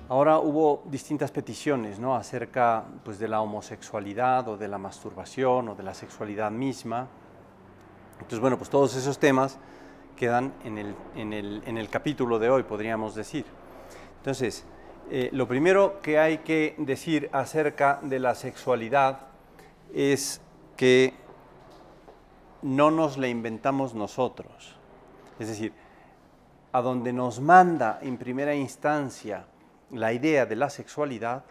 Ahora hubo distintas peticiones, ¿no?, acerca pues, de la homosexualidad o de la masturbación o de la sexualidad misma. Entonces, bueno, pues todos esos temas quedan en el capítulo de hoy, podríamos decir. Entonces, lo primero que hay que decir acerca de la sexualidad es que no nos la inventamos nosotros. Es decir, a donde nos manda en primera instancia la idea de la sexualidad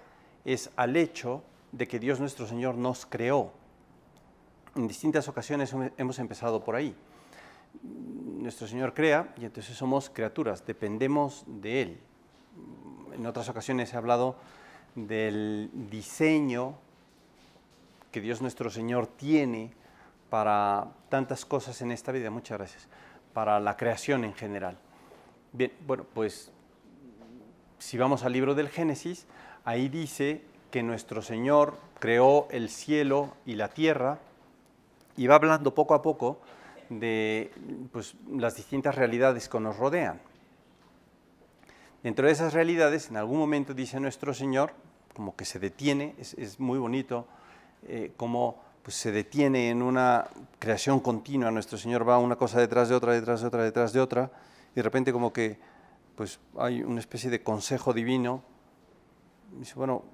es al hecho de que Dios nuestro Señor nos creó. En distintas ocasiones hemos empezado por ahí. Nuestro Señor crea y entonces somos criaturas, dependemos de Él. En otras ocasiones he hablado del diseño que Dios nuestro Señor tiene para tantas cosas en esta vida, muchas gracias, para la creación en general. Bien, bueno, pues si vamos al libro del Génesis, ahí dice que nuestro Señor creó el cielo y la tierra y va hablando poco a poco de pues, las distintas realidades que nos rodean. Dentro de esas realidades, en algún momento dice nuestro Señor, como que se detiene, es muy bonito, cómo pues, se detiene en una creación continua. Nuestro Señor va una cosa detrás de otra, detrás de otra, detrás de otra, y de repente como que pues, hay una especie de consejo divino. Y dice, bueno,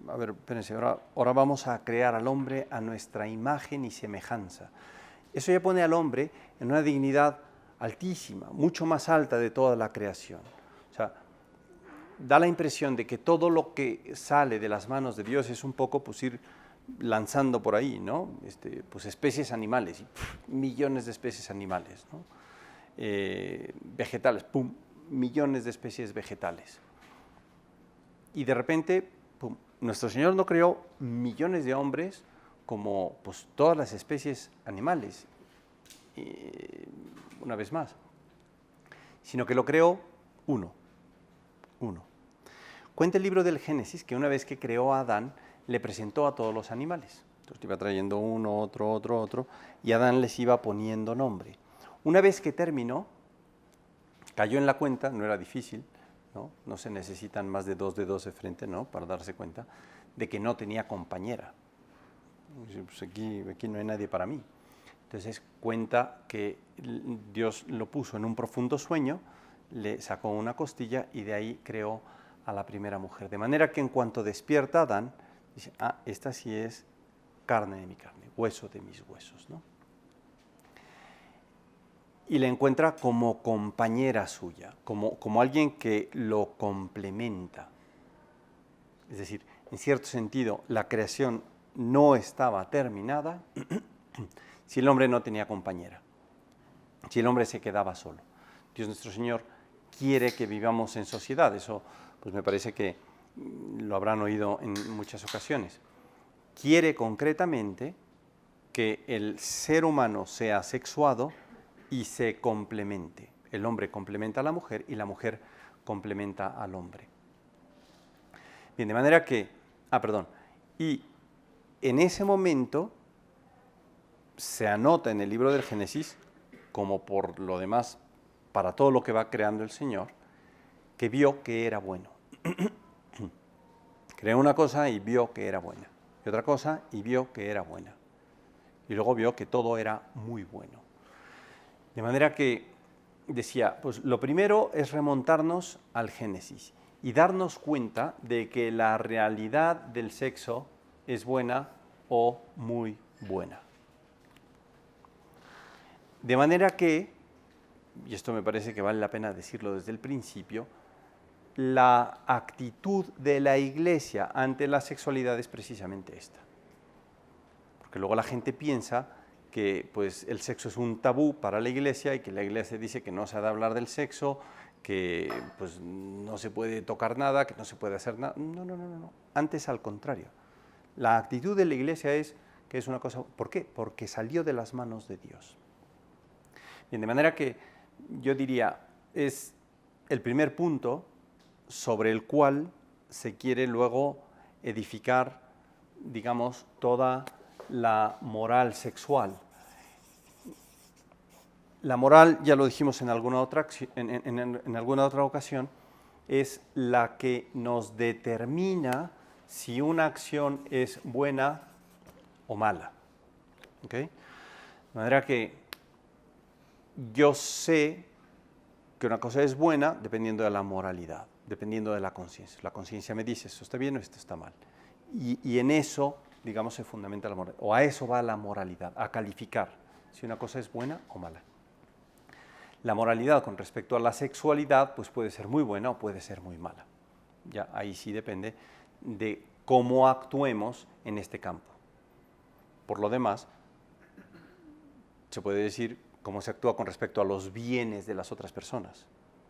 a ver, espérense, ahora vamos a crear al hombre a nuestra imagen y semejanza. Eso ya pone al hombre en una dignidad altísima, mucho más alta de toda la creación. O sea, da la impresión de que todo lo que sale de las manos de Dios es un poco pues ir lanzando por ahí, ¿no? Pues especies animales, millones de especies animales, ¿no? Vegetales, ¡pum!, millones de especies vegetales. Y de repente, ¡pum!, nuestro Señor no creó millones de hombres como pues, todas las especies animales, una vez más, sino que lo creó uno. Cuenta el libro del Génesis que una vez que creó a Adán, le presentó a todos los animales. Entonces iba trayendo uno, otro, y Adán les iba poniendo nombre. Una vez que terminó, cayó en la cuenta, no era difícil, no se necesitan más de dos dedos de frente, ¿no?, para darse cuenta de que no tenía compañera. Pues aquí no hay nadie para mí. Entonces cuenta que Dios lo puso en un profundo sueño, le sacó una costilla y de ahí creó a la primera mujer. De manera que en cuanto despierta Adán, dice, esta sí es carne de mi carne, hueso de mis huesos, ¿no? Y la encuentra como compañera suya, como alguien que lo complementa. Es decir, en cierto sentido, la creación no estaba terminada si el hombre no tenía compañera, si el hombre se quedaba solo. Dios nuestro Señor quiere que vivamos en sociedad, eso pues me parece que lo habrán oído en muchas ocasiones. Quiere concretamente que el ser humano sea sexuado y se complemente. El hombre complementa a la mujer y la mujer complementa al hombre. Bien, de manera que, y en ese momento se anota en el libro del Génesis, como por lo demás, para todo lo que va creando el Señor, que vio que era bueno. Creó una cosa y vio que era buena, y otra cosa y vio que era buena, y luego vio que todo era muy bueno. De manera que decía, pues lo primero es remontarnos al Génesis y darnos cuenta de que la realidad del sexo es buena o muy buena. De manera que, y esto me parece que vale la pena decirlo desde el principio, la actitud de la Iglesia ante la sexualidad es precisamente esta. Porque luego la gente piensa que pues, el sexo es un tabú para la Iglesia y que la Iglesia dice que no se ha de hablar del sexo, que pues, no se puede tocar nada, que no se puede hacer nada. No. Antes, al contrario. La actitud de la Iglesia es que es una cosa... ¿Por qué? Porque salió de las manos de Dios. Bien, de manera que yo diría, es el primer punto sobre el cual se quiere luego edificar, digamos, toda la moral sexual. La moral, ya lo dijimos en alguna otra ocasión, es la que nos determina si una acción es buena o mala. ¿Ok? De manera que yo sé que una cosa es buena dependiendo de la moralidad, dependiendo de la conciencia. La conciencia me dice, esto está bien o esto está mal. Y en eso, digamos, se fundamenta la moralidad, o a eso va la moralidad, a calificar si una cosa es buena o mala. La moralidad con respecto a la sexualidad, pues puede ser muy buena o puede ser muy mala. Ya ahí sí depende de cómo actuemos en este campo. Por lo demás, se puede decir cómo se actúa con respecto a los bienes de las otras personas.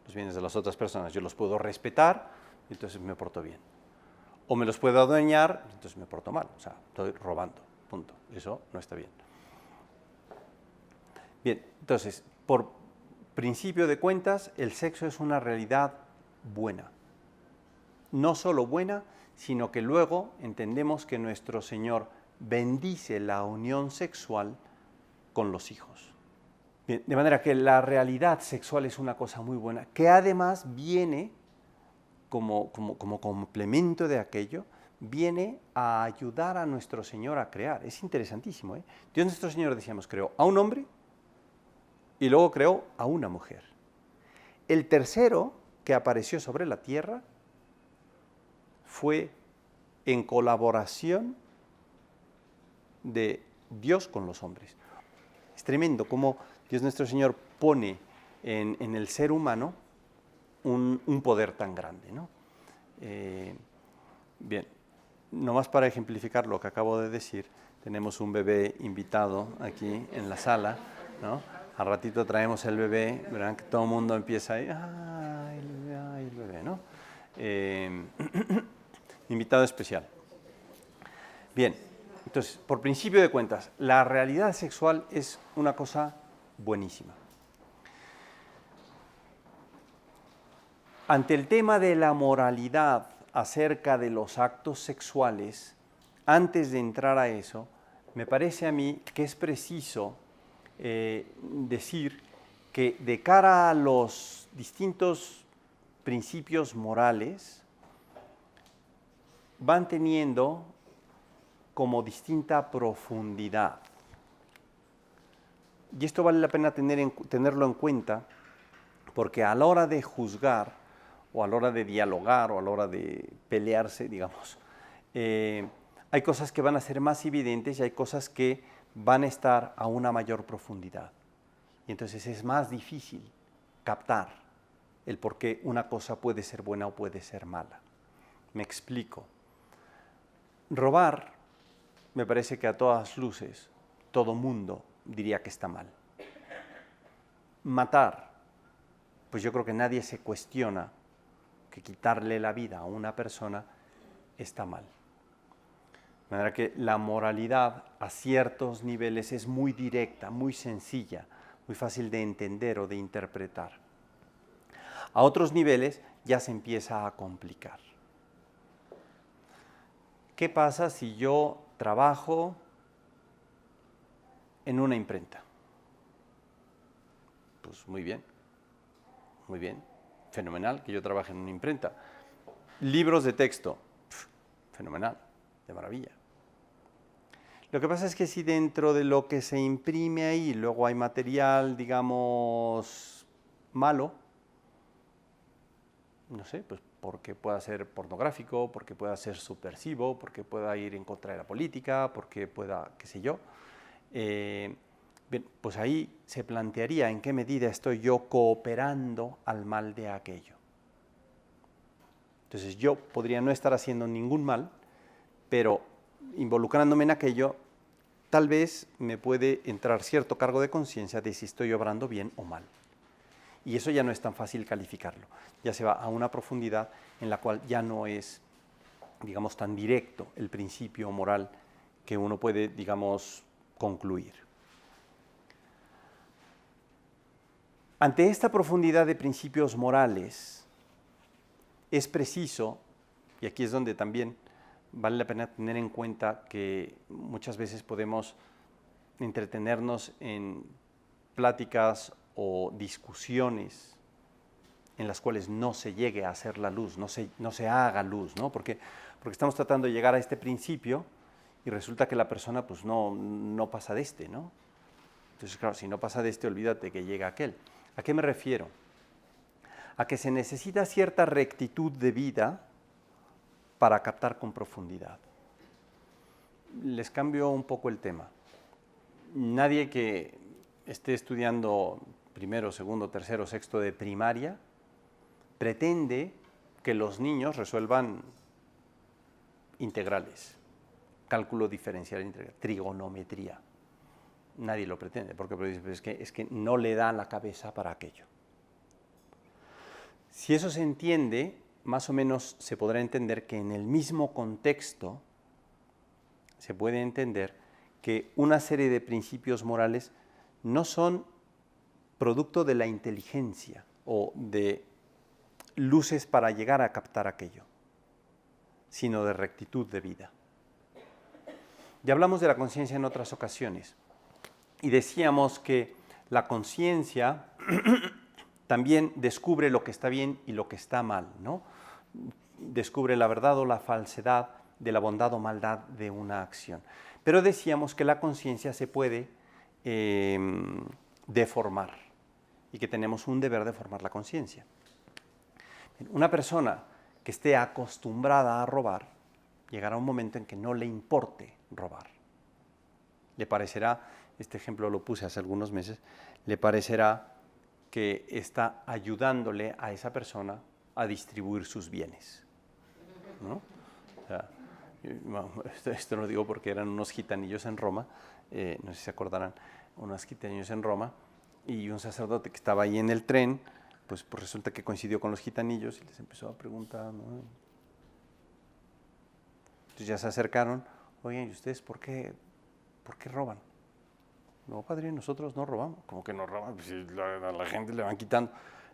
Los bienes de las otras personas yo los puedo respetar, entonces me porto bien. O me los puedo adueñar, entonces me porto mal. O sea, estoy robando, punto. Eso no está bien. Bien, entonces, por principio de cuentas, el sexo es una realidad buena. No solo buena, sino que luego entendemos que nuestro Señor bendice la unión sexual con los hijos. Bien, de manera que la realidad sexual es una cosa muy buena, que además viene como complemento de aquello, viene a ayudar a nuestro Señor a crear. Es interesantísimo, ¿eh? Dios nuestro Señor, decíamos, creó a un hombre y luego creó a una mujer. El tercero que apareció sobre la tierra fue en colaboración de Dios con los hombres. Es tremendo cómo Dios nuestro Señor pone en el ser humano un poder tan grande, ¿no? Bien, nomás para ejemplificar lo que acabo de decir, tenemos un bebé invitado aquí en la sala, ¿no? Al ratito traemos el bebé, verán que todo el mundo empieza ahí, ¡ay, el bebé, ¿no? Invitado especial. Bien, entonces, por principio de cuentas, la realidad sexual es una cosa buenísima. Ante el tema de la moralidad acerca de los actos sexuales, antes de entrar a eso, me parece a mí que es preciso decir que de cara a los distintos principios morales, van teniendo como distinta profundidad. Y esto vale la pena tenerlo en cuenta, porque a la hora de juzgar, o a la hora de dialogar, o a la hora de pelearse, digamos, hay cosas que van a ser más evidentes y hay cosas que van a estar a una mayor profundidad. Y entonces es más difícil captar el por qué una cosa puede ser buena o puede ser mala. Me explico. Robar, me parece que a todas luces, todo mundo diría que está mal. Matar, pues yo creo que nadie se cuestiona que quitarle la vida a una persona está mal. De manera que la moralidad a ciertos niveles es muy directa, muy sencilla, muy fácil de entender o de interpretar. A otros niveles ya se empieza a complicar. ¿Qué pasa si yo trabajo en una imprenta? Pues muy bien, fenomenal que yo trabaje en una imprenta. Libros de texto, fenomenal, de maravilla. Lo que pasa es que si dentro de lo que se imprime ahí luego hay material, digamos, malo, no sé, pues porque pueda ser pornográfico, porque pueda ser subversivo, porque pueda ir en contra de la política, porque pueda, qué sé yo, bien, pues ahí se plantearía en qué medida estoy yo cooperando al mal de aquello. Entonces yo podría no estar haciendo ningún mal, pero involucrándome en aquello, tal vez me puede entrar cierto cargo de conciencia de si estoy obrando bien o mal. Y eso ya no es tan fácil calificarlo. Ya se va a una profundidad en la cual ya no es, digamos, tan directo el principio moral que uno puede, digamos, concluir. Ante esta profundidad de principios morales, es preciso, y aquí es donde también vale la pena tener en cuenta que muchas veces podemos entretenernos en pláticas o discusiones en las cuales no se llegue a hacer la luz, no se haga luz, ¿no? Porque estamos tratando de llegar a este principio y resulta que la persona pues no pasa de este, ¿no? Entonces, claro, si no pasa de este, olvídate que llega aquel. ¿A qué me refiero? A que se necesita cierta rectitud de vida para captar con profundidad. Les cambio un poco el tema. Nadie que esté estudiando primero, segundo, tercero, sexto de primaria pretende que los niños resuelvan integrales, cálculo diferencial integral, trigonometría. Nadie lo pretende, porque es que no le da la cabeza para aquello. Si eso se entiende, más o menos se podrá entender que en el mismo contexto se puede entender que una serie de principios morales no son producto de la inteligencia o de luces para llegar a captar aquello, sino de rectitud de vida. Ya hablamos de la conciencia en otras ocasiones y decíamos que la conciencia también descubre lo que está bien y lo que está mal, ¿no? Descubre la verdad o la falsedad de la bondad o maldad de una acción. Pero decíamos que la conciencia se puede deformar y que tenemos un deber de formar la conciencia. Una persona que esté acostumbrada a robar, llegará un momento en que no le importe robar. Le parecerá, este ejemplo lo puse hace algunos meses, le parecerá que está ayudándole a esa persona a distribuir sus bienes, ¿no? O sea, esto lo digo porque eran unos gitanillos en Roma, no sé si se acordarán, unos gitanillos en Roma, y un sacerdote que estaba ahí en el tren, pues resulta que coincidió con los gitanillos y les empezó a preguntar, ¿no? Entonces ya se acercaron, oigan, ¿y ustedes por qué roban? No, padre, nosotros no robamos. ¿Cómo que no roban? Pues si a la gente le van quitando.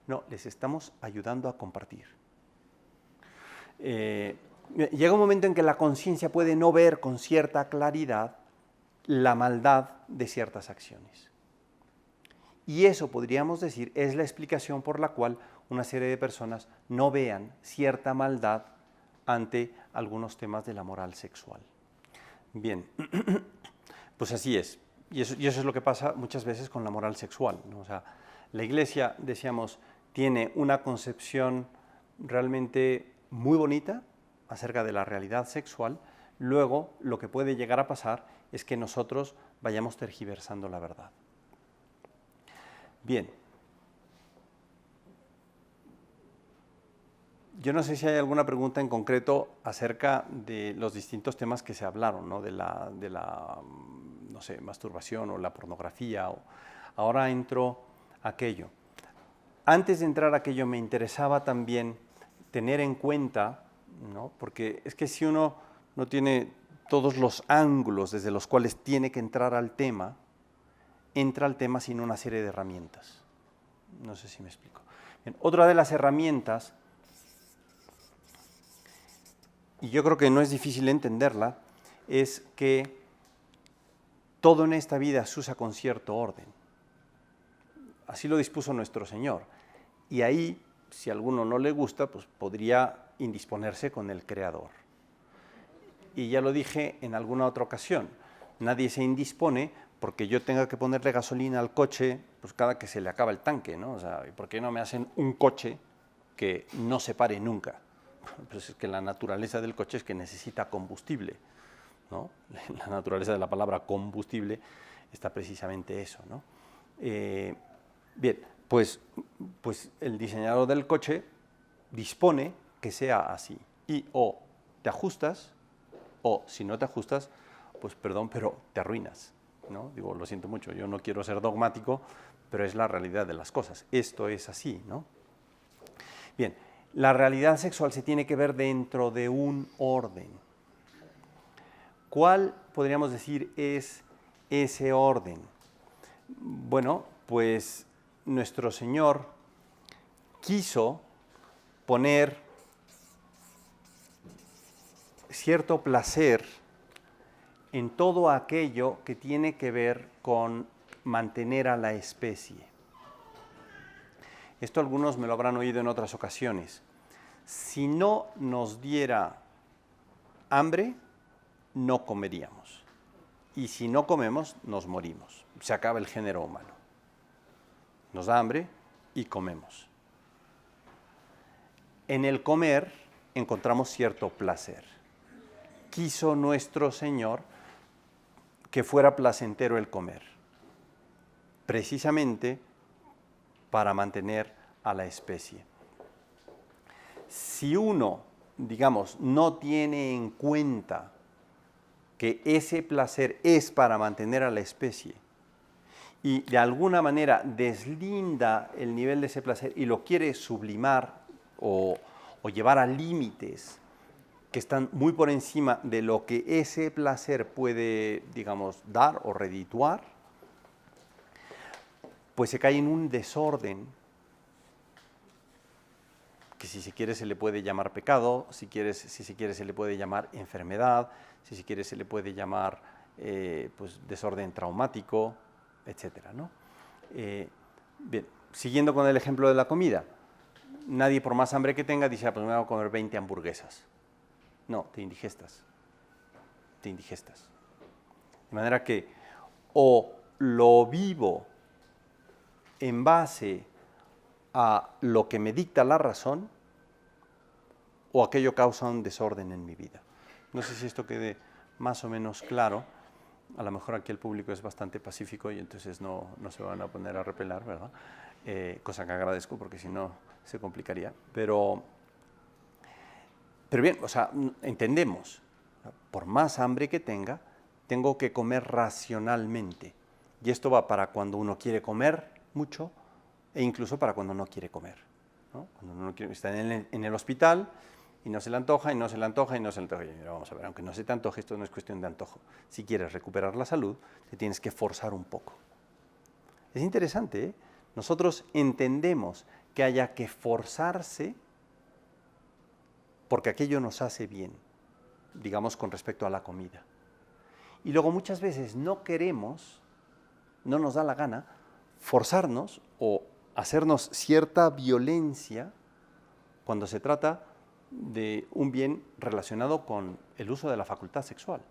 No, les estamos ayudando a compartir. Llega un momento en que la conciencia puede no ver con cierta claridad la maldad de ciertas acciones. Y eso, podríamos decir, es la explicación por la cual una serie de personas no vean cierta maldad ante algunos temas de la moral sexual. Bien, pues así es. Y eso es lo que pasa muchas veces con la moral sexual, ¿no? O sea, la Iglesia, decíamos, tiene una concepción realmente muy bonita acerca de la realidad sexual. Luego, lo que puede llegar a pasar es que nosotros vayamos tergiversando la verdad. Bien. Yo no sé si hay alguna pregunta en concreto acerca de los distintos temas que se hablaron, ¿no? de la no sé, masturbación o la pornografía. Ahora entro a aquello. Antes de entrar a aquello me interesaba también tener en cuenta, ¿no? Porque es que si uno no tiene todos los ángulos desde los cuales tiene que entrar al tema, entra al tema sin una serie de herramientas. No sé si me explico. Bien, otra de las herramientas, y yo creo que no es difícil entenderla, es que todo en esta vida se usa con cierto orden. Así lo dispuso nuestro Señor. Y ahí, si a alguno no le gusta, pues podría indisponerse con el Creador. Y ya lo dije en alguna otra ocasión, nadie se indispone porque yo tenga que ponerle gasolina al coche pues cada que se le acaba el tanque, ¿no? O sea, ¿por qué no me hacen un coche que no se pare nunca? Pues es que la naturaleza del coche es que necesita combustible, ¿no? La naturaleza de la palabra combustible está precisamente eso, ¿no? Bien, pues el diseñador del coche dispone que sea así. Y o te ajustas, o si no te ajustas, pues perdón, pero te arruinas, ¿no? Digo, lo siento mucho, yo no quiero ser dogmático, pero es la realidad de las cosas. Esto es así, ¿no? Bien, la realidad sexual se tiene que ver dentro de un orden. ¿Cuál, podríamos decir, es ese orden? Bueno, pues nuestro Señor quiso poner cierto placer en todo aquello que tiene que ver con mantener a la especie. Esto algunos me lo habrán oído en otras ocasiones. Si no nos diera hambre, no comeríamos. Y si no comemos, nos morimos. Se acaba el género humano. Nos da hambre y comemos. En el comer encontramos cierto placer. Quiso nuestro Señor que fuera placentero el comer, precisamente para mantener a la especie. Si uno, digamos, no tiene en cuenta que ese placer es para mantener a la especie y de alguna manera deslinda el nivel de ese placer y lo quiere sublimar o llevar a límites que están muy por encima de lo que ese placer puede, digamos, dar o redituar, pues se cae en un desorden que si se quiere se le puede llamar pecado, si se quiere se le puede llamar enfermedad, si se quiere se le puede llamar pues, desorden traumático, etcétera, ¿no? Bien, siguiendo con el ejemplo de la comida, nadie por más hambre que tenga dice, pues me voy a comer 20 hamburguesas. No, te indigestas. Te indigestas. De manera que o lo vivo en base a lo que me dicta la razón o aquello causa un desorden en mi vida. No sé si esto quede más o menos claro. A lo mejor aquí el público es bastante pacífico y entonces no se van a poner a repelar, ¿verdad? Cosa que agradezco porque si no se complicaría. Pero bien, o sea, entendemos, por más hambre que tenga, tengo que comer racionalmente. Y esto va para cuando uno quiere comer mucho e incluso para cuando no quiere comer, ¿no? Cuando uno está en el hospital y no se le antoja, y no se le antoja, y no se le antoja. Y vamos a ver, aunque no se te antoje, esto no es cuestión de antojo. Si quieres recuperar la salud, te tienes que forzar un poco. Es interesante, ¿eh? Nosotros entendemos que haya que forzarse porque aquello nos hace bien, digamos, con respecto a la comida. Y luego muchas veces no queremos, no nos da la gana, forzarnos o hacernos cierta violencia cuando se trata de un bien relacionado con el uso de la facultad sexual.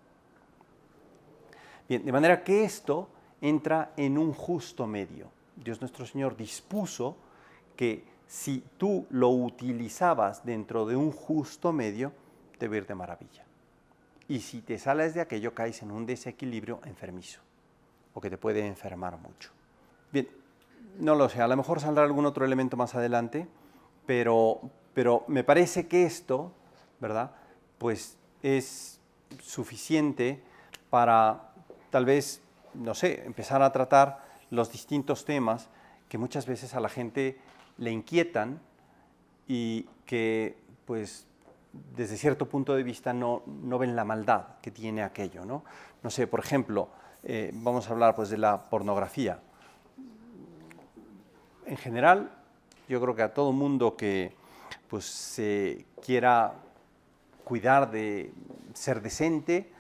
Bien, de manera que esto entra en un justo medio. Dios nuestro Señor dispuso que si tú lo utilizabas dentro de un justo medio, te va a ir de maravilla. Y si te sales de aquello, caes en un desequilibrio enfermizo, o que te puede enfermar mucho. Bien, no lo sé, a lo mejor saldrá algún otro elemento más adelante, pero me parece que esto, ¿verdad?, pues es suficiente para, tal vez, no sé, empezar a tratar los distintos temas que muchas veces a la gente le inquietan y que, pues, desde cierto punto de vista no ven la maldad que tiene aquello, ¿no? No sé, por ejemplo, vamos a hablar pues de la pornografía. En general, yo creo que a todo mundo que pues se quiera cuidar de ser decente,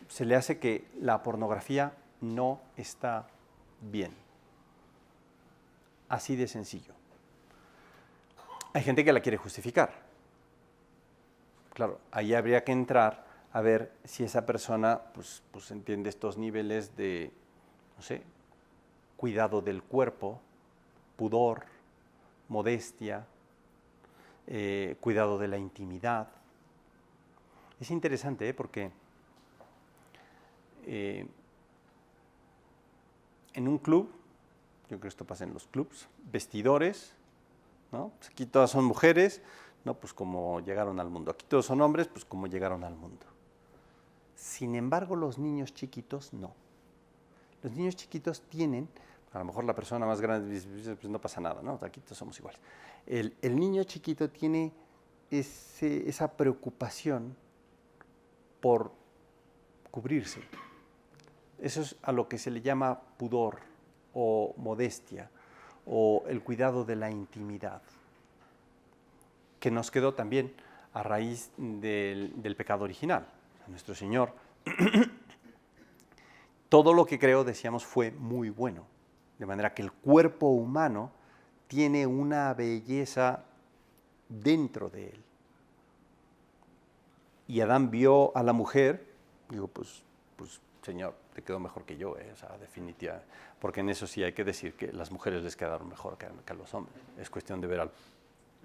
se le hace que la pornografía no está bien. Así de sencillo. Hay gente que la quiere justificar. Claro, ahí habría que entrar a ver si esa persona pues entiende estos niveles de, no sé, cuidado del cuerpo, pudor, modestia, cuidado de la intimidad. Es interesante, porque en un club, yo creo que esto pasa en los clubs, vestidores, ¿no? Pues aquí todas son mujeres, ¿no? Pues como llegaron al mundo. Aquí todos son hombres, pues como llegaron al mundo. Sin embargo, los niños chiquitos no. Los niños chiquitos tienen, a lo mejor la persona más grande dice, pues no pasa nada, ¿no? Aquí todos somos iguales. El niño chiquito tiene esa preocupación por cubrirse. Eso es a lo que se le llama pudor o modestia o el cuidado de la intimidad, que nos quedó también a raíz del pecado original. Nuestro Señor, todo lo que creó, decíamos, fue muy bueno, de manera que el cuerpo humano tiene una belleza dentro de él. Y Adán vio a la mujer, digo, pues Señor, te quedó mejor que yo, o sea, definitivamente. Porque en eso sí hay que decir que las mujeres les quedaron mejor que a los hombres. Es cuestión de ver al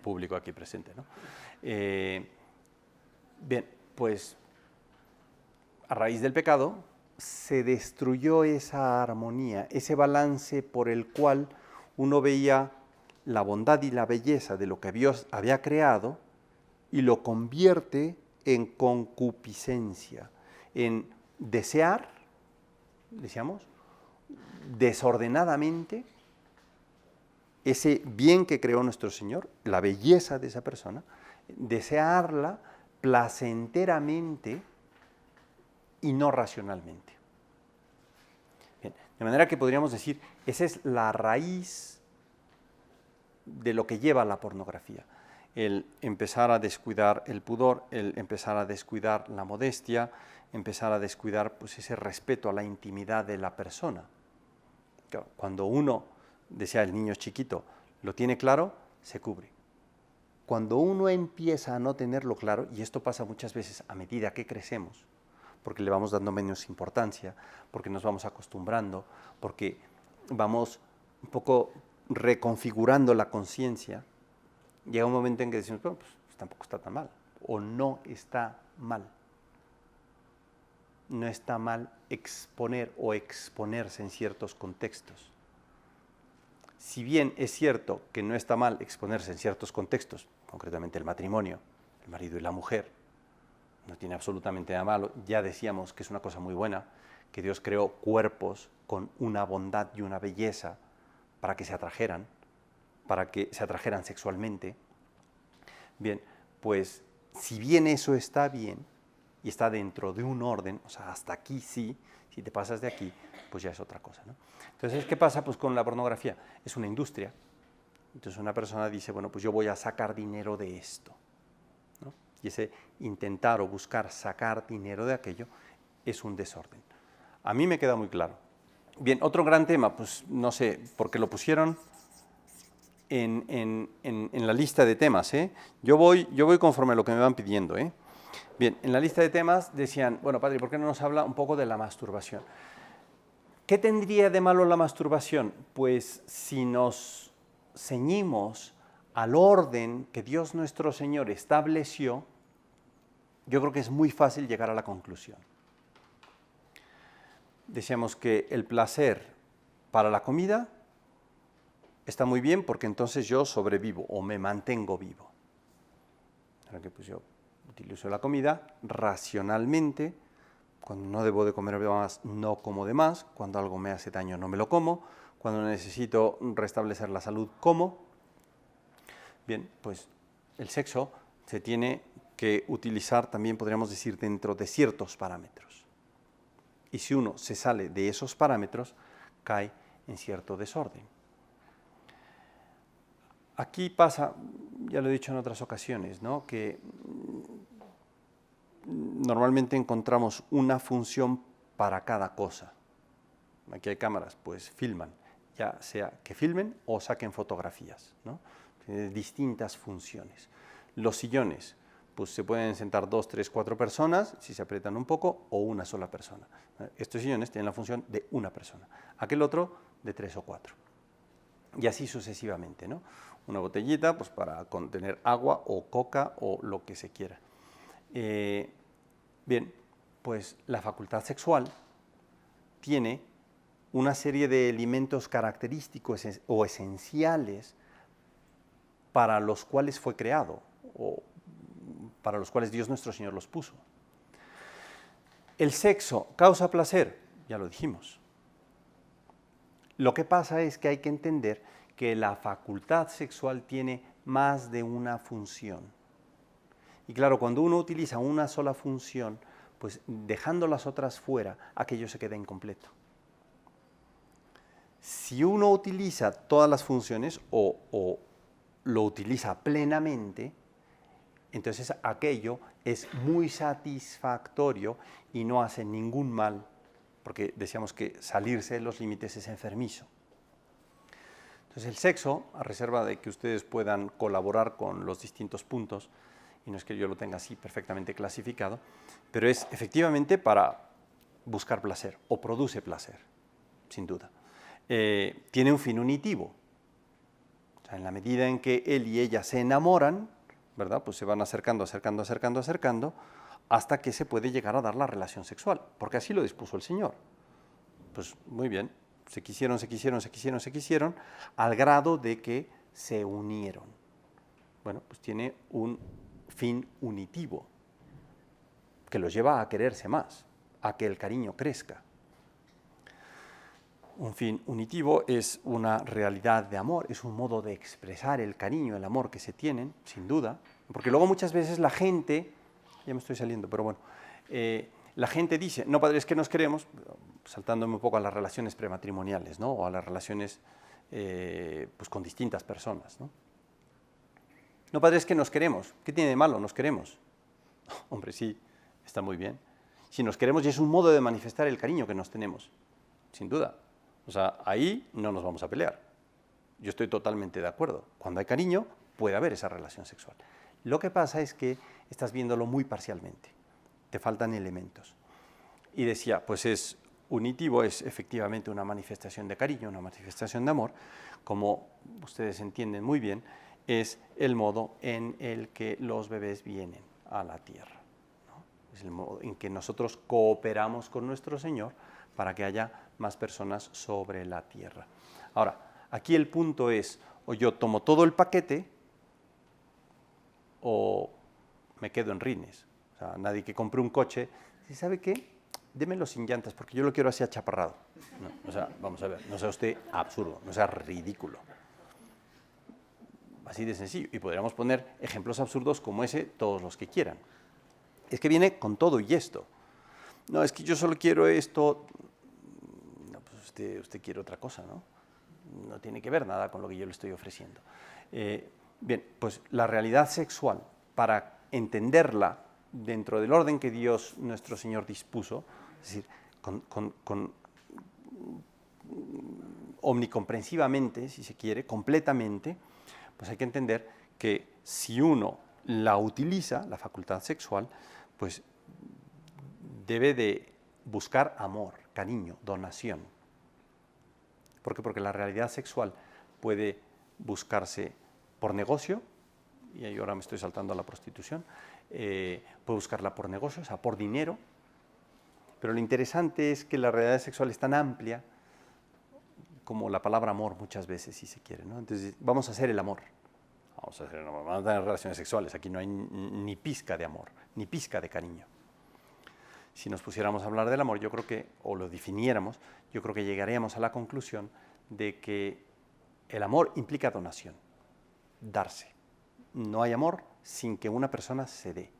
público aquí presente, ¿no? Bien, pues a raíz del pecado se destruyó esa armonía, ese balance por el cual uno veía la bondad y la belleza de lo que Dios había creado y lo convierte en concupiscencia, en desear, decíamos, desordenadamente ese bien que creó nuestro Señor, la belleza de esa persona, desearla placenteramente y no racionalmente. Bien, de manera que podríamos decir, esa es la raíz de lo que lleva a la pornografía. El empezar a descuidar el pudor, el empezar a descuidar la modestia, empezar a descuidar pues, ese respeto a la intimidad de la persona. Cuando uno, decía el niño chiquito, lo tiene claro, se cubre. Cuando uno empieza a no tenerlo claro, y esto pasa muchas veces a medida que crecemos, porque le vamos dando menos importancia, porque nos vamos acostumbrando, porque vamos un poco reconfigurando la conciencia, llega un momento en que decimos, bueno, pues tampoco está tan mal, o no está mal. No está mal exponer o exponerse en ciertos contextos. Si bien es cierto que no está mal exponerse en ciertos contextos, concretamente el matrimonio, el marido y la mujer, no tiene absolutamente nada malo, ya decíamos que es una cosa muy buena, que Dios creó cuerpos con una bondad y una belleza para que se atrajeran sexualmente. Bien, pues si bien eso está bien y está dentro de un orden, o sea, hasta aquí sí, si te pasas de aquí, pues ya es otra cosa, ¿no? Entonces, ¿qué pasa pues con la pornografía? Es una industria. Entonces una persona dice, bueno, pues yo voy a sacar dinero de esto, ¿no? Y ese intentar o buscar sacar dinero de aquello es un desorden. A mí me queda muy claro. Bien, otro gran tema, pues no sé, porque lo pusieron en la lista de temas, ¿eh? Yo voy conforme a lo que me van pidiendo, ¿eh? Bien, en la lista de temas decían, bueno, padre, ¿por qué no nos habla un poco de la masturbación? ¿Qué tendría de malo la masturbación? Pues si nos ceñimos al orden que Dios nuestro Señor estableció, yo creo que es muy fácil llegar a la conclusión. Decíamos que el placer para la comida está muy bien porque entonces yo sobrevivo o me mantengo vivo. Ahora que pues yo utilizo la comida racionalmente, cuando no debo de comer de más, no como de más, cuando algo me hace daño no me lo como, cuando necesito restablecer la salud, como. Bien, pues el sexo se tiene que utilizar también, podríamos decir, dentro de ciertos parámetros. Y si uno se sale de esos parámetros, cae en cierto desorden. Aquí pasa, ya lo he dicho en otras ocasiones, ¿no?, que normalmente encontramos una función para cada cosa. Aquí hay cámaras, pues filman, ya sea que filmen o saquen fotografías, ¿no? Tiene distintas funciones. Los sillones, pues se pueden sentar 2, 3, 4 personas, si se aprietan un poco, o una sola persona. Estos sillones tienen la función de una persona, aquel otro de 3 o 4. Y así sucesivamente, ¿no? Una botellita, pues para contener agua o coca o lo que se quiera. Bien, pues la facultad sexual tiene una serie de elementos característicos o esenciales para los cuales fue creado o para los cuales Dios nuestro Señor los puso. El sexo causa placer, ya lo dijimos. Lo que pasa es que hay que entender que la facultad sexual tiene más de una función. Y claro, cuando uno utiliza una sola función, pues dejando las otras fuera, aquello se queda incompleto. Si uno utiliza todas las funciones o lo utiliza plenamente, entonces aquello es muy satisfactorio y no hace ningún mal, porque decíamos que salirse de los límites es enfermizo. Entonces el sexo, a reserva de que ustedes puedan colaborar con los distintos puntos, y no es que yo lo tenga así perfectamente clasificado, pero es efectivamente para buscar placer, o produce placer, sin duda. Tiene un fin unitivo. O sea, en la medida en que él y ella se enamoran, ¿verdad? Pues se van acercando, acercando, acercando, acercando, hasta que se puede llegar a dar la relación sexual, porque así lo dispuso el Señor. Pues muy bien, se quisieron, se quisieron, se quisieron, se quisieron, al grado de que se unieron. Bueno, pues tiene un fin unitivo, que los lleva a quererse más, a que el cariño crezca. Un fin unitivo es una realidad de amor, es un modo de expresar el cariño, el amor que se tienen, sin duda, porque luego muchas veces la gente, ya me estoy saliendo, pero bueno, la gente dice, no, padre, es que nos queremos, saltándome un poco a las relaciones prematrimoniales, ¿no? O a las relaciones pues con distintas personas, ¿no? No, padre, es que nos queremos, ¿qué tiene de malo? Nos queremos. Hombre, sí, está muy bien. Si nos queremos, y es un modo de manifestar el cariño que nos tenemos, sin duda. O sea, ahí no nos vamos a pelear. Yo estoy totalmente de acuerdo. Cuando hay cariño, puede haber esa relación sexual. Lo que pasa es que estás viéndolo muy parcialmente. Te faltan elementos. Y decía, pues es unitivo, es efectivamente una manifestación de cariño, una manifestación de amor, como ustedes entienden muy bien, es el modo en el que los bebés vienen a la tierra, ¿no? Es el modo en que nosotros cooperamos con nuestro Señor para que haya más personas sobre la tierra. Ahora, aquí el punto es, o yo tomo todo el paquete, o me quedo en rines. O sea, nadie que compre un coche, dice, ¿sabe qué? Démelo sin llantas, porque yo lo quiero así achaparrado. No, o sea, vamos a ver, no sea usted absurdo, no sea ridículo. Así de sencillo. Y podríamos poner ejemplos absurdos como ese, todos los que quieran. Es que viene con todo y esto. No, es que yo solo quiero esto. No, pues usted quiere otra cosa, ¿no? No tiene que ver nada con lo que yo le estoy ofreciendo. Bien, pues la realidad sexual, para entenderla dentro del orden que Dios, nuestro Señor, dispuso, es decir, omnicomprensivamente, si se quiere, completamente, pues hay que entender que si uno la utiliza, la facultad sexual, pues debe de buscar amor, cariño, donación. ¿Por qué? Porque la realidad sexual puede buscarse por negocio, y ahí ahora me estoy saltando a la prostitución, puede buscarla por negocio, o sea, por dinero, pero lo interesante es que la realidad sexual es tan amplia como la palabra amor muchas veces, si se quiere, ¿no? Entonces, vamos a hacer el amor. Vamos a hacer el amor, vamos a tener relaciones sexuales. Aquí no hay ni pizca de amor, ni pizca de cariño. Si nos pusiéramos a hablar del amor, yo creo que, o lo definiéramos, yo creo que llegaríamos a la conclusión de que el amor implica donación, darse. No hay amor sin que una persona se dé.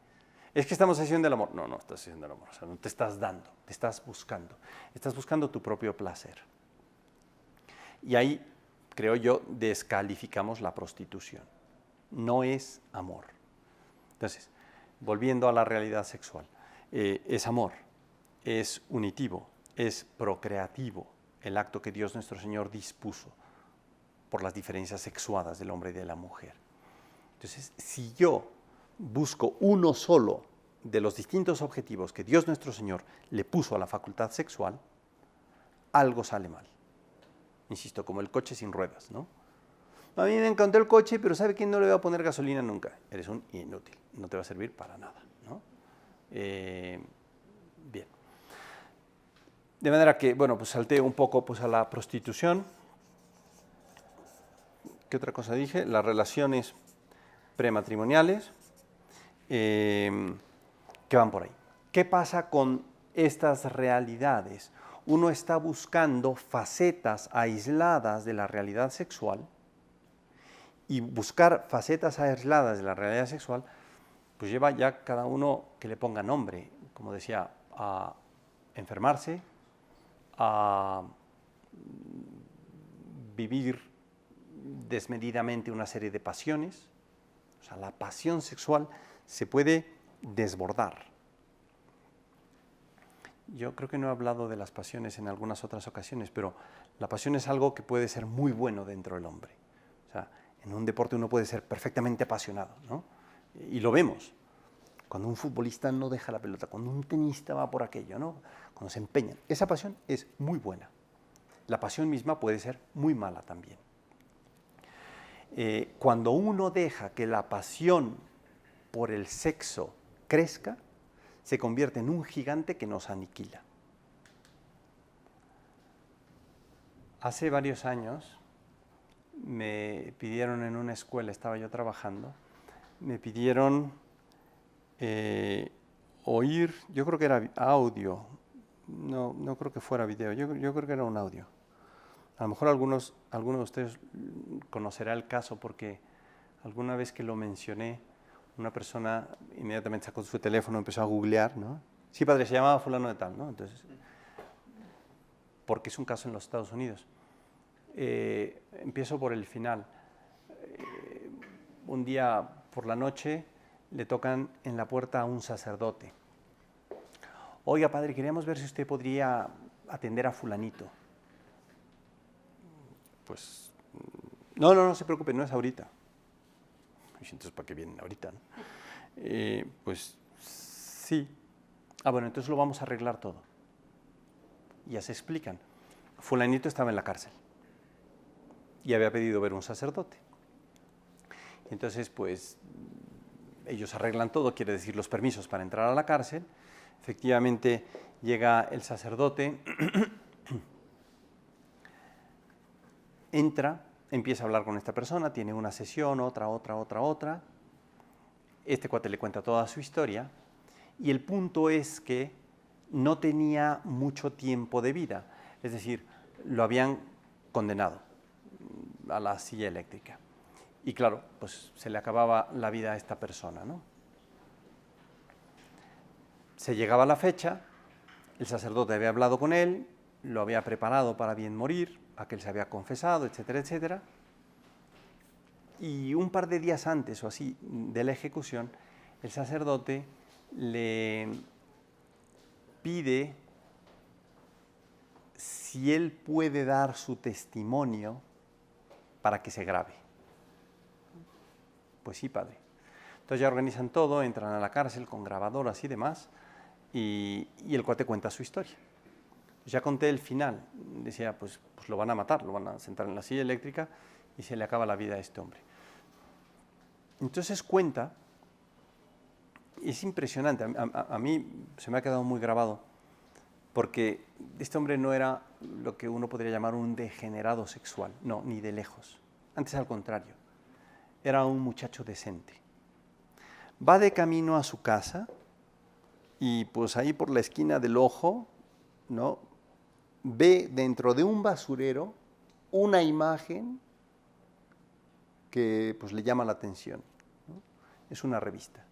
Es que estamos haciendo el amor. No, no estás haciendo el amor. O sea, no te estás dando, te estás buscando. Estás buscando tu propio placer. Y ahí, creo yo, descalificamos la prostitución. No es amor. Entonces, volviendo a la realidad sexual, es amor, es unitivo, es procreativo, el acto que Dios nuestro Señor dispuso por las diferencias sexuadas del hombre y de la mujer. Entonces, si yo busco uno solo de los distintos objetivos que Dios nuestro Señor le puso a la facultad sexual, algo sale mal. Insisto, como el coche sin ruedas, ¿no? A mí me encantó el coche, pero ¿sabe quién no le va a poner gasolina nunca? Eres un inútil, no te va a servir para nada, ¿no? Bien. De manera que, bueno, pues salté un poco pues, a la prostitución. ¿Qué otra cosa dije? Las relaciones prematrimoniales que van por ahí. ¿Qué pasa con estas realidades? Uno está buscando facetas aisladas de la realidad sexual, y buscar facetas aisladas de la realidad sexual, pues lleva ya cada uno que le ponga nombre, como decía, a enfermarse, a vivir desmedidamente una serie de pasiones. O sea, la pasión sexual se puede desbordar. yo creo que no he hablado de las pasiones en algunas otras ocasiones, pero la pasión es algo que puede ser muy bueno dentro del hombre. O sea, en un deporte uno puede ser perfectamente apasionado, ¿no? Y lo vemos. Cuando un futbolista no deja la pelota, cuando un tenista va por aquello, ¿no? Cuando se empeñan. Esa pasión es muy buena. La pasión misma puede ser muy mala también. Cuando uno deja que la pasión por el sexo crezca, se convierte en un gigante que nos aniquila. Hace varios años me pidieron en una escuela, estaba yo trabajando, me pidieron oír, yo creo que era audio, no creo que fuera video, yo creo que era un audio. A lo mejor algunos de ustedes conocerá el caso porque alguna vez que lo mencioné, una persona inmediatamente sacó su teléfono, empezó a googlear, ¿no? Sí, padre, se llamaba fulano de tal, ¿no? Entonces, porque es un caso en los Estados Unidos. Empiezo por el final. Un día por la noche le tocan en la puerta a un sacerdote. Oiga, padre, queríamos ver si usted podría atender a fulanito. Pues, no se preocupe, no es ahorita. Entonces, ¿para qué vienen ahorita, no? Pues, sí. Bueno, entonces lo vamos a arreglar todo. Y ya se explican. Fulanito estaba en la cárcel y había pedido ver un sacerdote. Entonces, pues, ellos arreglan todo, quiere decir los permisos para entrar a la cárcel. Efectivamente, llega el sacerdote, entra, empieza a hablar con esta persona, tiene una sesión, otra. Este cuate le cuenta toda su historia y el punto es que no tenía mucho tiempo de vida, es decir, lo habían condenado a la silla eléctrica. Y claro, pues se le acababa la vida a esta persona, ¿no? Se llegaba la fecha, el sacerdote había hablado con él, lo había preparado para bien morir, aquel se había confesado, etcétera, etcétera. Y un par de días antes o así de la ejecución, el sacerdote le pide si él puede dar su testimonio para que se grabe. Pues sí, padre. Entonces ya organizan todo, entran a la cárcel con grabadoras y demás, y el cuate cuenta su historia. Ya conté el final, decía, pues lo van a matar, lo van a sentar en la silla eléctrica y se le acaba la vida a este hombre. Entonces cuenta, es impresionante, a mí se me ha quedado muy grabado, porque este hombre no era lo que uno podría llamar un degenerado sexual, no, ni de lejos. Antes al contrario, era un muchacho decente. Va de camino a su casa y pues ahí por la esquina del ojo, ¿no?, ve dentro de un basurero una imagen que pues le llama la atención, ¿no? Es una revista.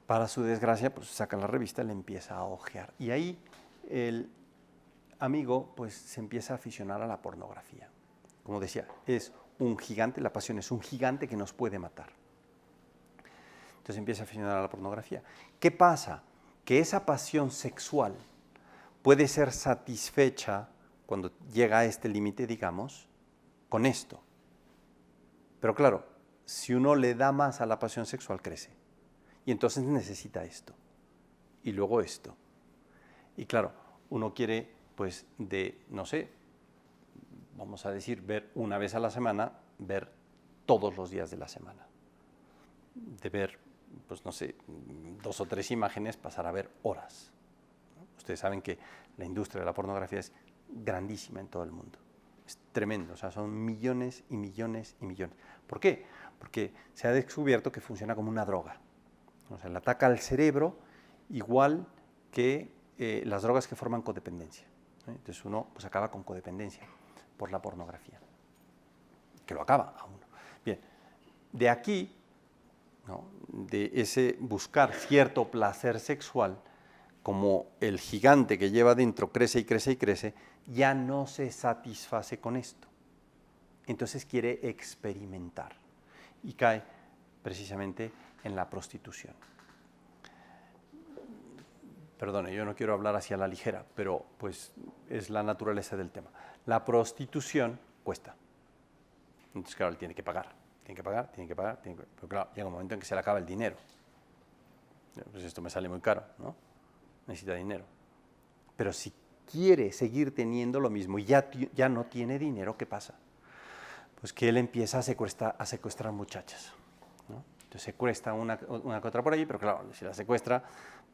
Para su desgracia, pues saca la revista y le empieza a hojear. Y ahí el amigo pues se empieza a aficionar a la pornografía. Como decía, es un gigante, la pasión es un gigante que nos puede matar. Entonces empieza a aficionar a la pornografía. ¿Qué pasa? Que esa pasión sexual puede ser satisfecha cuando llega a este límite, digamos, con esto. Pero claro, si uno le da más a la pasión sexual, crece. Y entonces necesita esto. Y luego esto. Y claro, uno quiere, pues, no sé, vamos a decir, ver una vez a la semana, ver todos los días de la semana. De ver, pues, no sé, 2 o 3 imágenes, pasar a ver horas. Ustedes saben que la industria de la pornografía es grandísima en todo el mundo. Es tremendo, o sea, son millones y millones y millones. ¿Por qué? Porque se ha descubierto que funciona como una droga. O sea, le ataca al cerebro igual que las drogas que forman codependencia. Entonces uno pues acaba con codependencia por la pornografía, que lo acaba a uno. Bien, de aquí, ¿no?, de ese buscar cierto placer sexual, como el gigante que lleva dentro crece y crece y crece, ya no se satisface con esto. Entonces quiere experimentar y cae precisamente en la prostitución. perdone, yo no quiero hablar así a la ligera, pero pues es la naturaleza del tema. La prostitución cuesta. Entonces, claro, él tiene que pagar, tiene que pagar, tiene que pagar, pero claro, llega un momento en que se le acaba el dinero. Pues esto me sale muy caro, ¿no? Necesita dinero. Pero si quiere seguir teniendo lo mismo y ya no tiene dinero, ¿qué pasa? Pues que él empieza a secuestrar muchachas, ¿no? Entonces secuestra una que otra por ahí, pero claro, si la secuestra,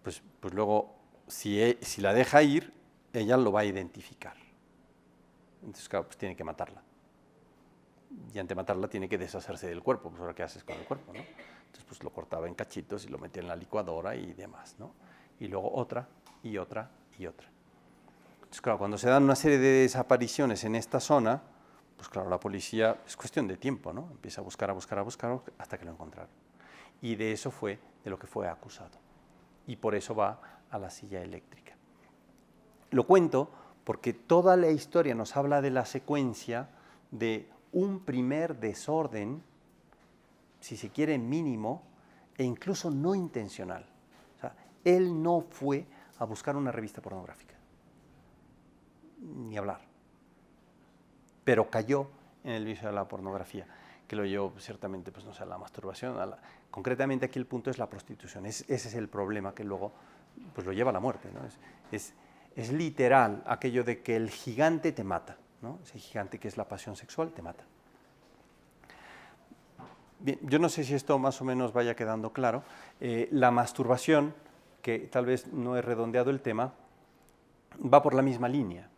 pues luego, si la deja ir, ella lo va a identificar. Entonces, claro, pues tiene que matarla. Y ante matarla tiene que deshacerse del cuerpo. Pues ahora, ¿qué haces con el cuerpo, no? Entonces, pues lo cortaba en cachitos y lo metía en la licuadora y demás, ¿no? Y luego otra, y otra, y otra. Entonces, claro, cuando se dan una serie de desapariciones en esta zona, pues claro, la policía, es cuestión de tiempo, ¿no? Empieza a buscar hasta que lo encontraron. Y de eso fue de lo que fue acusado. Y por eso va a la silla eléctrica. Lo cuento porque toda la historia nos habla de la secuencia de un primer desorden, si se quiere mínimo, e incluso no intencional. O sea, él no fue a buscar una revista pornográfica, ni hablar, pero cayó en el vicio de la pornografía, que lo llevó ciertamente, pues no sé, a la masturbación, concretamente aquí el punto es la prostitución. Ese es el problema que luego pues lo lleva a la muerte, ¿no? Es literal aquello de que el gigante te mata, ¿no? Ese gigante que es la pasión sexual te mata. Bien, yo no sé si esto más o menos vaya quedando claro. La masturbación, que tal vez no he redondeado el tema, va por la misma línea,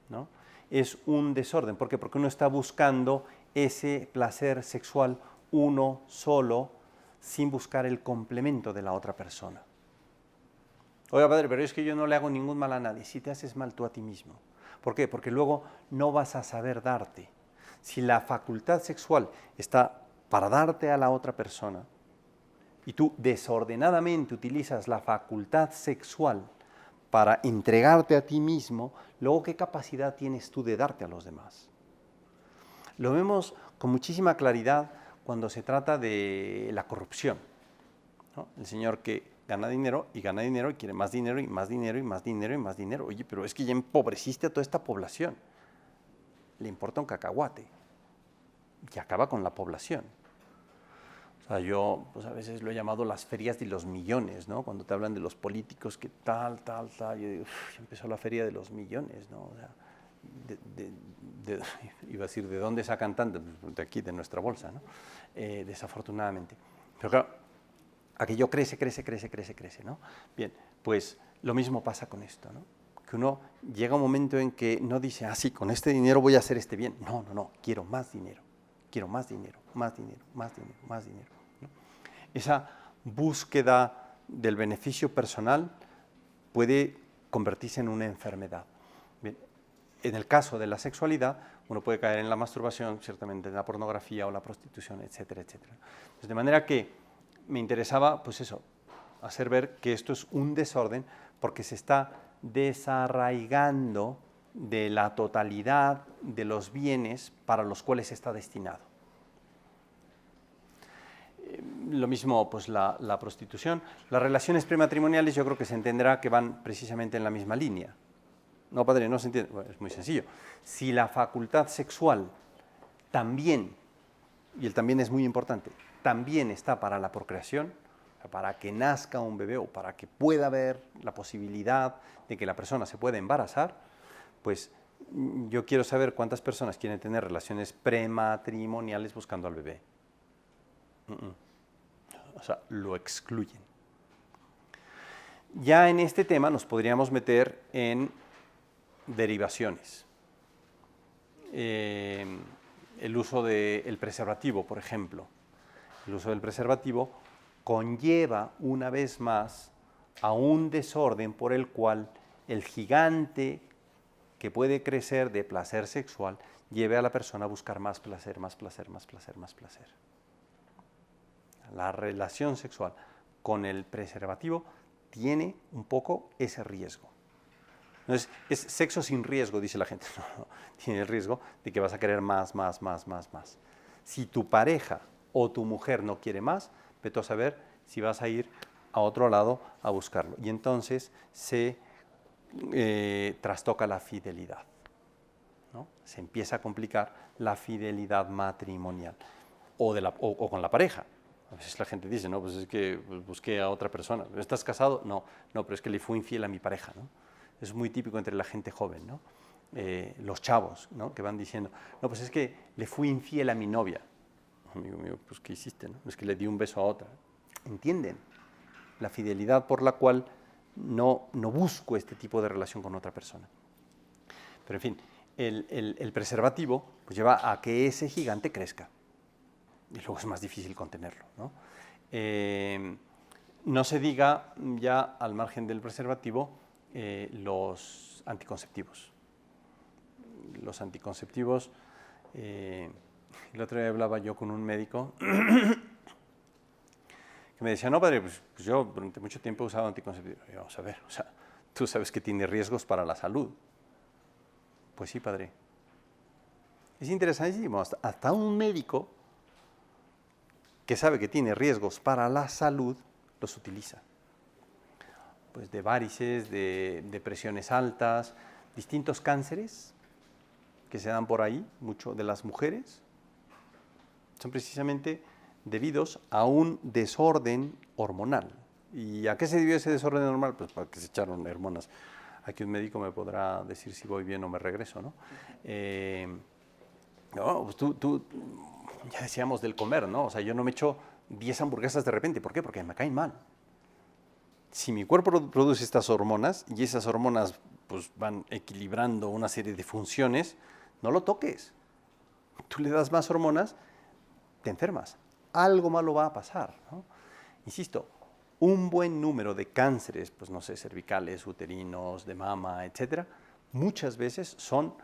¿no? Es un desorden. ¿Por qué? Porque uno está buscando ese placer sexual uno solo, sin buscar el complemento de la otra persona. Oiga, padre, pero es que yo no le hago ningún mal a nadie. Si te haces mal tú a ti mismo. ¿Por qué? Porque luego no vas a saber darte. Si la facultad sexual está para darte a la otra persona y tú desordenadamente utilizas la facultad sexual para entregarte a ti mismo, luego ¿qué capacidad tienes tú de darte a los demás? Lo vemos con muchísima claridad cuando se trata de la corrupción, ¿no? El señor que gana dinero y quiere más dinero y más dinero y más dinero y más dinero. Oye, pero es que ya empobreciste a toda esta población. Le importa un cacahuate y acaba con la población. O sea, yo pues a veces lo he llamado las ferias de los millones, ¿no? Cuando te hablan de los políticos que tal, yo digo, ya empezó la feria de los millones, ¿no? O sea, iba a decir, ¿de dónde sacan tanto? Pues de aquí, de nuestra bolsa, ¿no? Desafortunadamente. Pero claro, aquello crece, ¿no? Bien, pues lo mismo pasa con esto, ¿no? Que uno llega un momento en que no dice, ah, sí, con este dinero voy a hacer este bien. No, quiero más dinero, más dinero, más dinero, más dinero, más dinero, ¿no? Esa búsqueda del beneficio personal puede convertirse en una enfermedad. Bien, en el caso de la sexualidad, uno puede caer en la masturbación, ciertamente en la pornografía o la prostitución, etcétera, etcétera. Pues de manera que me interesaba, pues eso, hacer ver que esto es un desorden porque se está desarraigando de la totalidad de los bienes para los cuales está destinado. Lo mismo, pues la prostitución. Las relaciones prematrimoniales yo creo que se entenderá que van precisamente en la misma línea. No, padre, no se entiende. Bueno, es muy sencillo. Si la facultad sexual también, y el también es muy importante, también está para la procreación, para que nazca un bebé o para que pueda haber la posibilidad de que la persona se pueda embarazar, pues yo quiero saber cuántas personas quieren tener relaciones prematrimoniales buscando al bebé. O sea, lo excluyen. Ya en este tema nos podríamos meter en derivaciones. El uso del preservativo, por ejemplo. El uso del preservativo conlleva una vez más a un desorden por el cual el gigante que puede crecer de placer sexual lleve a la persona a buscar más placer, más placer, más placer, más placer. La relación sexual con el preservativo tiene un poco ese riesgo. Entonces, es sexo sin riesgo, dice la gente. No, tiene el riesgo de que vas a querer más. Si tu pareja o tu mujer no quiere más, vete a saber si vas a ir a a otro lado a buscarlo. Y entonces se trastoca la fidelidad, ¿no? Se empieza a complicar la fidelidad matrimonial o con la pareja. A veces la gente dice, no, pues es que busqué a otra persona. ¿Estás casado? No, pero es que le fui infiel a mi pareja, ¿no? Es muy típico entre la gente joven, ¿no? Los chavos, ¿no? Que van diciendo, no, pues es que le fui infiel a mi novia. Amigo mío, pues ¿qué hiciste, no? Es que le di un beso a otra. ¿Entienden? La fidelidad por la cual no busco este tipo de relación con otra persona. Pero en fin, el preservativo pues lleva a que ese gigante crezca. Y luego es más difícil contenerlo, ¿no? No se diga ya al margen del preservativo los anticonceptivos. Los anticonceptivos, el otro día hablaba yo con un médico que me decía, no, padre, pues yo durante mucho tiempo he usado anticonceptivos. Y vamos a ver, o sea, tú sabes que tiene riesgos para la salud. Pues sí, padre. Es interesantísimo, hasta un médico que sabe que tiene riesgos para la salud, los utiliza. Pues de varices, de presiones altas, distintos cánceres que se dan por ahí, mucho de las mujeres, son precisamente debidos a un desorden hormonal. ¿Y a qué se debió ese desorden hormonal? Pues para que se echaron hormonas. Aquí un médico me podrá decir si voy bien o me regreso, ¿no? No, pues tú, ya decíamos del comer, ¿no? O sea, yo no me echo 10 hamburguesas de repente. ¿Por qué? Porque me caen mal. Si mi cuerpo produce estas hormonas y esas hormonas pues, van equilibrando una serie de funciones, no lo toques. Tú le das más hormonas, te enfermas. Algo malo va a pasar, ¿no? Insisto, un buen número de cánceres, pues no sé, cervicales, uterinos, de mama, etcétera, muchas veces son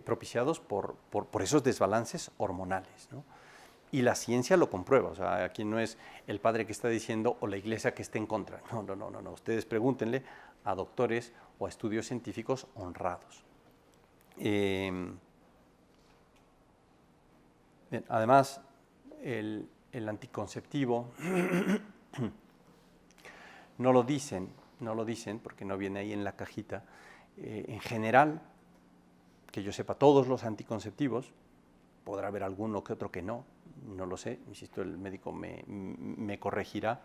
propiciados por esos desbalances hormonales, ¿no? Y la ciencia lo comprueba, o sea, aquí no es el padre que está diciendo o la iglesia que esté en contra. No. Ustedes pregúntenle a doctores o a estudios científicos honrados. Bien, además, el anticonceptivo no lo dicen porque no viene ahí en la cajita. En general, que yo sepa, todos los anticonceptivos, podrá haber alguno que otro que no lo sé, insisto, el médico me corregirá.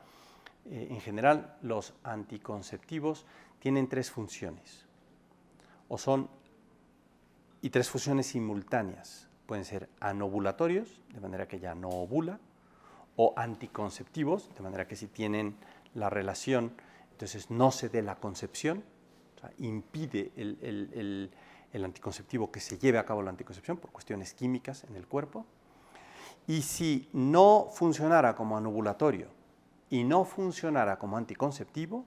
En general, los anticonceptivos tienen 3 funciones, y 3 funciones simultáneas. Pueden ser anovulatorios, de manera que ella no ovula, o anticonceptivos, de manera que si tienen la relación, entonces no se dé la concepción, o sea, impide el anticonceptivo que se lleve a cabo la anticoncepción por cuestiones químicas en el cuerpo. Y si no funcionara como anovulatorio y no funcionara como anticonceptivo,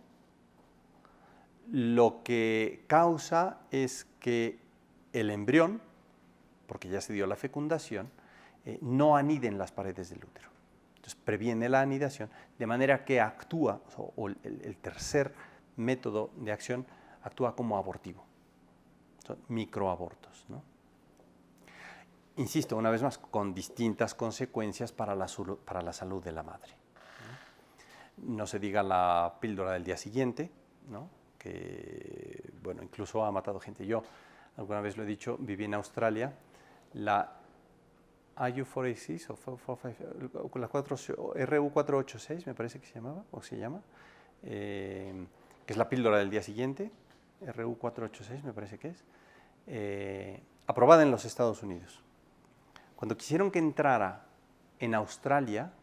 lo que causa es que el embrión, porque ya se dio la fecundación, no anide en las paredes del útero. Entonces previene la anidación, de manera que actúa, o el tercer método de acción actúa como abortivo. Son microabortos, ¿no? Insisto, una vez más, con distintas consecuencias para la salud de la madre. No se diga la píldora del día siguiente, ¿no? Que, bueno, incluso ha matado gente. Yo, alguna vez lo he dicho, viví en Australia, la IU486 o la RU486, me parece que se llamaba, o se llama, que es la píldora del día siguiente, RU486 me parece que es, aprobada en los Estados Unidos. Cuando quisieron que entrara en Australia,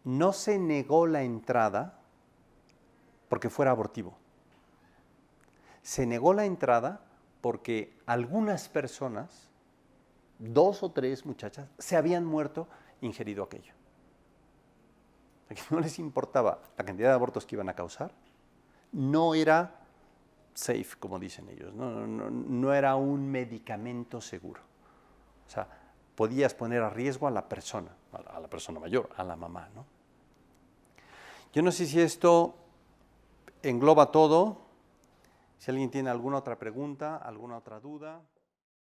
no se negó la entrada porque fuera abortivo. Se negó la entrada porque algunas personas, 2 o 3 muchachas, se habían muerto ingerido aquello. No les importaba la cantidad de abortos que iban a causar, no era safe, como dicen ellos, no era un medicamento seguro. O sea, podías poner a riesgo a la persona mayor, a la mamá, ¿no? Yo no sé si esto engloba todo. Si alguien tiene alguna otra pregunta, alguna otra duda.